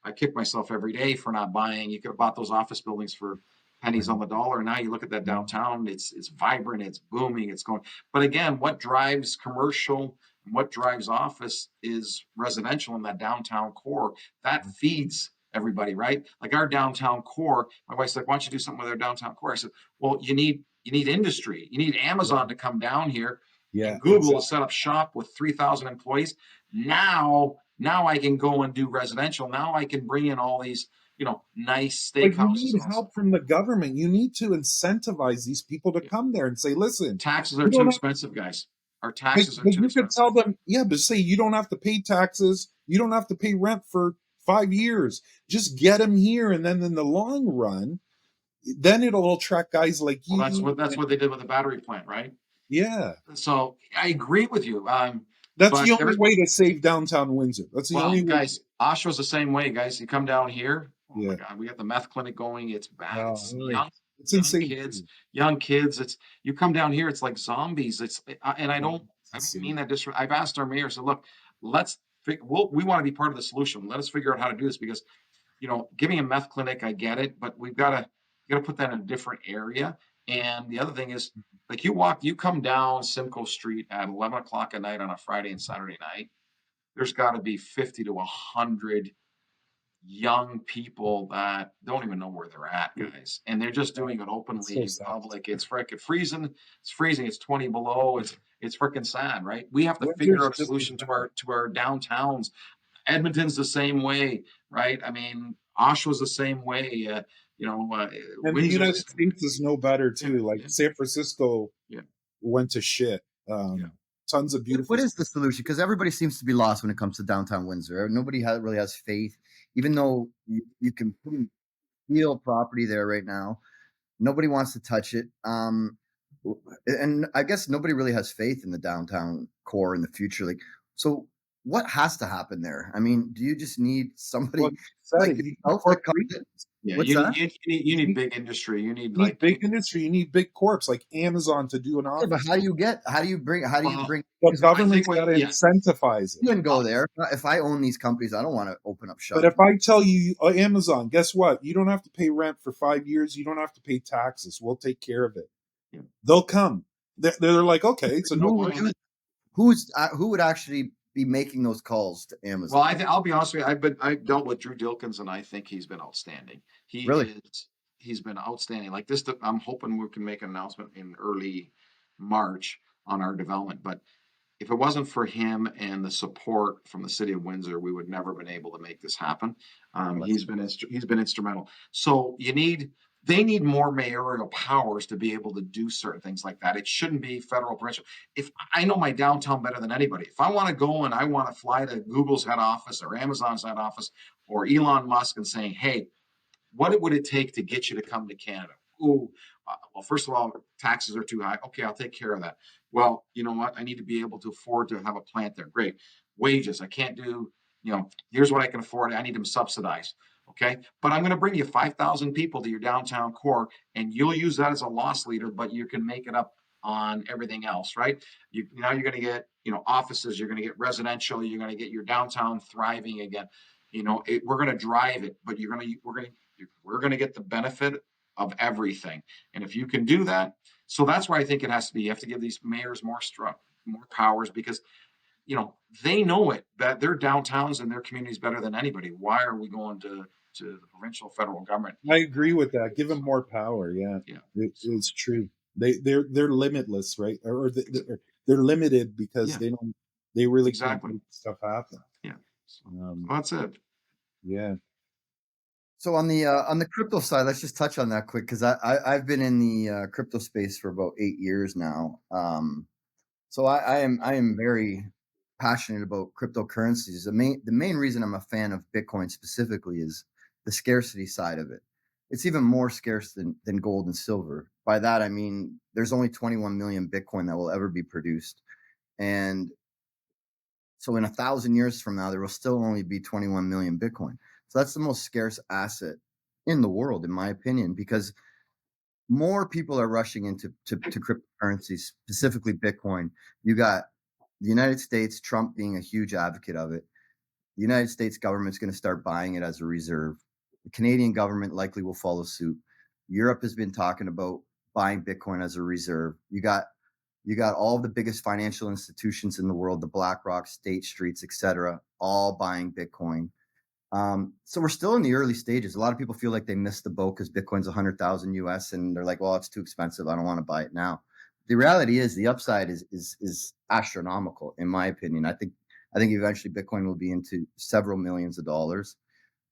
I kick myself every day for not buying. You could have bought those office buildings for pennies on the dollar. Now you look at that downtown, it's vibrant, it's booming, it's going. But again, what drives commercial and what drives office is residential in that downtown core. That feeds everybody, right? Like our downtown core, my wife's like, "Why don't you do something with our downtown core?" I said, "Well, you need industry. You need Amazon to come down here, and Google to set up shop with 3,000 employees. Now I can go and do residential. Now I can bring in all these, nice steakhouses." But you need help from the government. You need to incentivize these people to come there and say, "Listen, taxes are too expensive, guys. Our taxes are too expensive." You could tell them, but say you don't have to pay taxes. You don't have to pay rent for 5 years. Just get them here, and then in the long run, then it'll attract guys like Well, you. that's what they did with the battery plant, right? Yeah, So I agree with you. that's the But only way to save downtown Windsor. That's the well, only way. guys, Oshawa's the same way, guys. You come down here. Oh my Yeah, God, we got the meth clinic going. It's bad. It's really, it's insane. young kids. It's you come down here, it's like zombies. And Yeah, I it's don't insane. mean that. I've asked our mayor. So look, we want to be part of the solution. Let us figure out how to do this because giving a meth clinic, I get it, but we've got to put that in a different area. And the other thing is, like you come down Simcoe Street at 11 o'clock at night on a Friday and Saturday night. There's got to be 50 to 100 young people that don't even know where they're at, guys, and they're just doing it It's openly so in sad. public. It's freaking freezing. It's freezing. It's 20 below. It's freaking sad, right? We have to figure Windsor's out a just as solution to bad. our downtowns. Edmonton's the same way, right? I mean, Oshawa's the same way. And the Windsor's the United same way. States is no better Yeah, too. Like yeah, San Francisco yeah, went to shit. yeah. Tons of beautiful. What is the solution? Because everybody seems to be lost when it comes to downtown Windsor. Nobody really has faith, even though you can put real property there right now. Nobody wants to touch it. And I guess nobody really has faith in the downtown core in the future. Like, so what has to happen there? I mean, do you just need Well, somebody you said like it. You need yourself to come in? corporations. Yeah, What's that? you You need need, big industry. You need you need like big industry. You need big corps like Amazon to do an Yeah, but office. how do you bring? well, The Because I think government's got to incentivize it. you can go there. If I own these companies, I don't want to open up But shop. if I tell you, Amazon, guess what? You don't have to pay rent for 5 years. You don't have to pay taxes. We'll take care of it. yeah. They'll come. They're like, okay, so no Who, rent. who would actually be making those calls to Well, Amazon? I'll be honest with you. I've dealt with Drew Dilkins, and I think he's been outstanding. Really? He's been outstanding. Like this, I'm hoping we can make an announcement in early March on our development. But if it wasn't for him and the support from the city of Windsor, we would never have been able to make this happen. He's been instrumental. So they need more mayoral powers to be able to do certain things like that. It shouldn't be federal, provincial. If I know my downtown better than anybody, if I want to go and I want to fly to Google's head office or Amazon's head office or Elon Musk and saying, hey, what would it take to get you to come to Canada? Ooh, well, first of all, taxes are too high. Okay, I'll take care of that. Well, you know what? I need to be able to afford to have a plant there. Great. Wages, I can't do, here's what I can afford. I need them subsidized. Okay. But I'm going to bring you 5,000 people to your downtown core and you'll use that as a loss leader, but you can make it up on everything else, right? Now you're going to get, offices, you're going to get residential, you're going to get your downtown thriving again. We're going to drive it, but we're going to get the benefit of everything. And if you can do that, so that's where I think it has to be. You have to give these mayors more powers because they know it that their downtowns and their communities better than anybody. Why are we going to the provincial federal government? I agree with that. Give them more power. Yeah, Yeah, it's true. They're limitless, right? Or they're limited because yeah, they really can't exactly. make stuff happen. Yeah, so Um, that's it. yeah. So on the crypto side, let's just touch on that quick because I've been in the crypto space for about 8 years now. So I am very passionate about cryptocurrencies. The main reason I'm a fan of Bitcoin specifically is the scarcity side of it. It's even more scarce than gold and silver. By that I mean there's only 21 million Bitcoin that will ever be produced, and so in 1,000 years from now, there will still only be 21 million Bitcoin. So that's the most scarce asset in the world, in my opinion, because more people are rushing into cryptocurrencies, specifically Bitcoin. You got the United States, Trump being a huge advocate of it. The United States government's going to start buying it as a reserve. The Canadian government likely will follow suit. Europe has been talking about buying Bitcoin as a reserve. You got all the biggest financial institutions in the world, the BlackRock, State Streets, etc., all buying Bitcoin. So we're still in the early stages. A lot of people feel like they missed the boat because Bitcoin's 100,000 US, and they're like, "Well, it's too expensive. I don't want to buy it now." The reality is, the upside is astronomical, in my opinion. I think eventually Bitcoin will be into several millions of dollars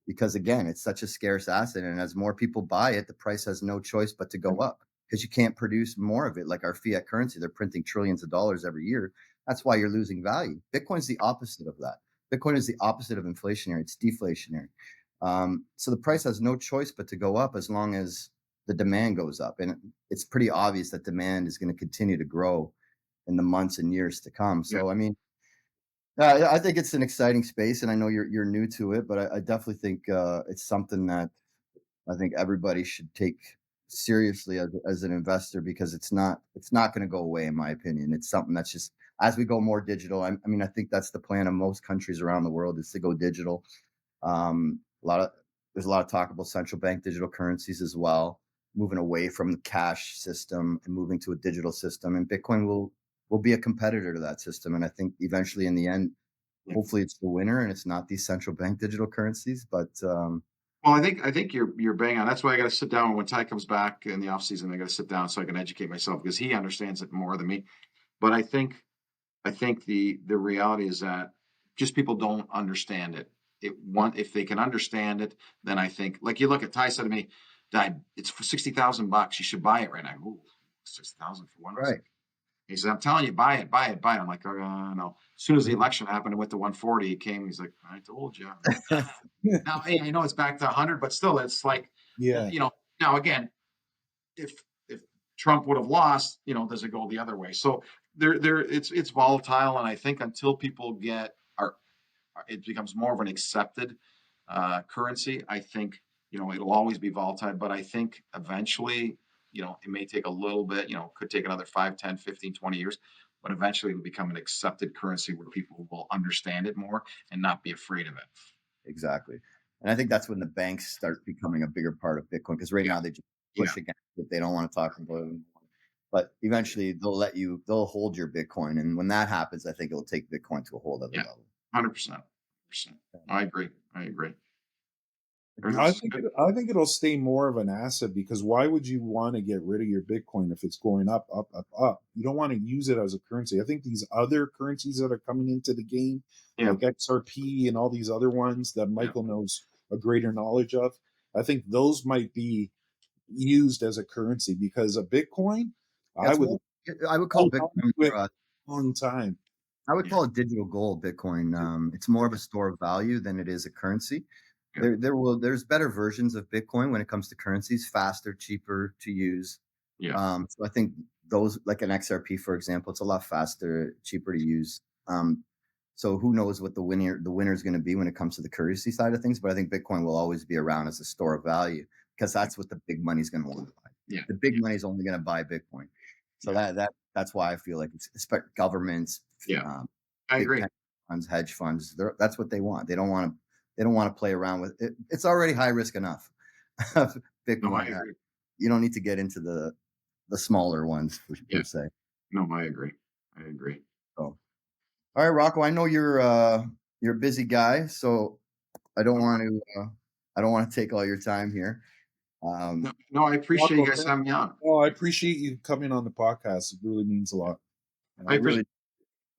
because, again, it's such a scarce asset, and as more people buy it, the price has no choice but to go up because you can't produce more of it. Like our fiat currency, they're printing trillions of dollars every year. That's why you're losing value. Bitcoin's the opposite of that. Bitcoin is the opposite of inflationary. It's deflationary. So the price has no choice but to go up as long as the demand goes up. And it's pretty obvious that demand is going to continue to grow in the months and years to come. So, Yeah. I mean, I think it's an exciting space, and I know you're new to it, but I definitely think it's something that I think everybody should take seriously as an investor, because it's not going to go away, in my opinion. It's something that's just, as we go more digital. I mean, I think that's the plan of most countries around the world, is to go digital. There's a lot of talk about central bank digital currencies as well, moving away from the cash system and moving to a digital system. And Bitcoin will be a competitor to that system. And I think eventually, in the end, hopefully it's the winner and it's not these central bank digital currencies. But Well, I think you're bang on. That's why I got to sit down when Ty comes back in the off season. I got to sit down so I can educate myself, because he understands it more than me. But I think the reality is that just people don't understand it. If they can understand it, then I think, like, you look at Ty said to me, it's for $60,000. You should buy it right now. Ooh, 60,000 for one. right. He said, I'm telling you, buy it. I'm like, no. As soon as the election happened and went to 140, he came. He's like, I told you. Now, hey, I know it's back to 100, but still, it's like, Yeah. Now again, if Trump would have lost, does it go the other way? So it's volatile, and I think until people it becomes more of an accepted currency, I think it'll always be volatile. But I think eventually, it may take a little bit, could take another 5, 10, 15, 20 years, but eventually it'll become an accepted currency where people will understand it more and not be afraid of it. Exactly. And I think that's when the banks start becoming a bigger part of Bitcoin, because right now they just push against it. They don't want to talk about it anymore. But eventually they'll hold your Bitcoin. And when that happens, I think it'll take Bitcoin to a whole other level. 100%. I agree. I think it'll stay more of an asset, because why would you want to get rid of your Bitcoin if it's going up, up, up, up? You don't want to use it as a currency. I think these other currencies that are coming into the game, like XRP and all these other ones that Michael knows a greater knowledge of, I think those might be used as a currency, because a Bitcoin, I would call Bitcoin a long time. I would call it digital gold, Bitcoin. It's more of a store of value than it is a currency. There's better versions of Bitcoin when it comes to currencies, faster, cheaper to use. So I think those, like an XRP, for example, it's a lot faster, cheaper to use. So who knows what the winner is going to be when it comes to the currency side of things. But I think Bitcoin will always be around as a store of value, because that's what the big money's going to want to buy. The big money's only going to buy Bitcoin. So that's why I feel like it's governments, I agree. Funds, hedge funds, that's what they want. They don't want to play around with it. It's already high risk enough. Bitcoin. No, I agree. You don't need to get into the smaller ones, per se. No, I agree. So, all right, Rocco, I know you're a busy guy, so I don't want to take all your time here. No, I appreciate you guys having me on. Oh, I appreciate you coming on the podcast. It really means a lot. I appreciate.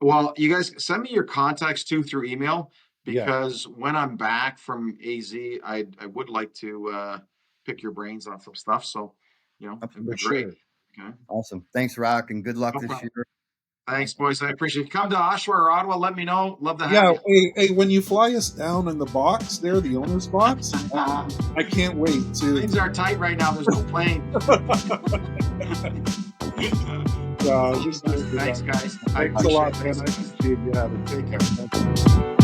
Well, you guys send me your contacts too through email, because when I'm back from AZ, I would like to pick your brains on some stuff. So, it'd be great. Okay. Awesome. Thanks, Rock, and good luck this year. Thanks, boys. I appreciate it. Come to Oshawa or Ottawa. Let me know. Love to have you. Hey, when you fly us down in the box there, the owner's box, I can't wait to. Planes are tight right now. There's no plane. Thanks, guys. Thanks a lot, man. I appreciate you having me. Take care.